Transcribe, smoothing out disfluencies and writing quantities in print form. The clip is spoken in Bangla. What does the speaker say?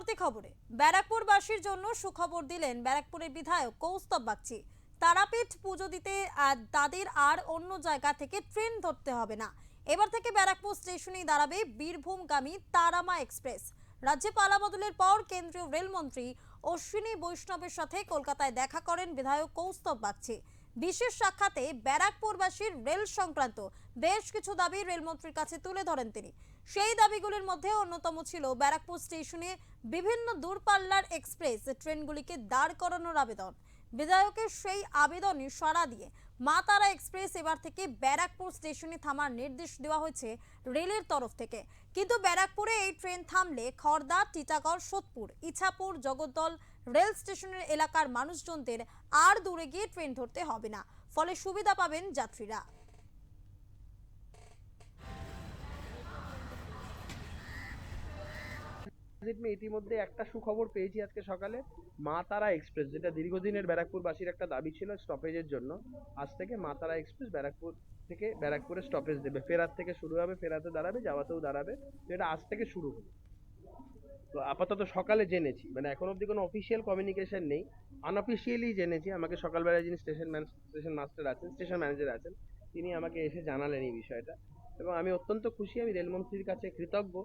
পরবর্তী খবরে ব্যারাকপুরবাসীর জন্য সুখবর দিলেন ব্যারাকপুরের বিধায়ক কৌস্তব বাগচি। তারাপীঠ পুজো দিতে তাদের আর অন্য জায়গা থেকে ট্রেন ধরতে হবে না। এবার থেকে ব্যারাকপুর স্টেশনেই দাঁড়াবে বীরভূমগামী তারামা এক্সপ্রেস। রাজ্যে পালা বদলের পর কেন্দ্রীয় রেলমন্ত্রী অশ্বিনী বৈষ্ণবের সাথে কলকাতায় দেখা করেন বিধায়ক কৌস্তব বাগচি। বিশেষ সাক্ষাতে ব্যারাকপুরবাসীর রেল সংক্রান্ত বেশ কিছু দাবি রেলমন্ত্রীর কাছে তুলে ধরেন তিনি। সেই দাবিগুলির মধ্যে অন্যতম ছিল ব্যারাকপুর স্টেশনে বিভিন্ন দূরপাল্লার এক্সপ্রেস ট্রেনগুলিকে দাঁড় করানোর আবেদন। বিধায়কের সেই আবেদনে সাড়া দিয়ে মা তারা এক্সপ্রেস এবার থেকে ব্যারাকপুর স্টেশনে থামার নির্দেশ দেওয়া হয়েছে রেলের তরফ থেকে। কিন্তু ব্যারাকপুরে এই ট্রেন থামলে খড়দা, টিটাগড়, সোদপুর, ইছাপুর, জগদ্দল রেল স্টেশনের এলাকার মানুষজনদের আর দূরে গিয়ে ট্রেন ধরতে হবে না, ফলে সুবিধা পাবেন যাত্রীরা। ইতিমধ্যে একটা সুখবর পেয়েছি আজকে সকালে। মা তারা এক্সপ্রেস, যেটা দীর্ঘদিনের ব্যারাকপুরবাসীর একটা দাবি ছিল স্টপেজের জন্য, আজ থেকে মা তারা এক্সপ্রেস ব্যারাকপুর থেকে ব্যারাকপুরে স্টপেজ দেবে। ফেরার থেকে শুরু হবে, ফেরাতে দাঁড়াবে, যাওয়াতেও দাঁড়াবে। যেটা আজ থেকে শুরু হবে। তো আপাতত সকালে জেনেছি, মানে এখন অব্দি কোনো অফিসিয়াল কমিউনিকেশন নেই, আনঅফিসিয়ালি জেনেছি। আমাকে সকালবেলা যিনি স্টেশন মাস্টার আছেন, স্টেশন ম্যানেজার আছেন, তিনি আমাকে এসে জানালেন এই বিষয়টা। এবং আমি অত্যন্ত খুশি, আমি রেলমন্ত্রীর কাছে কৃতজ্ঞ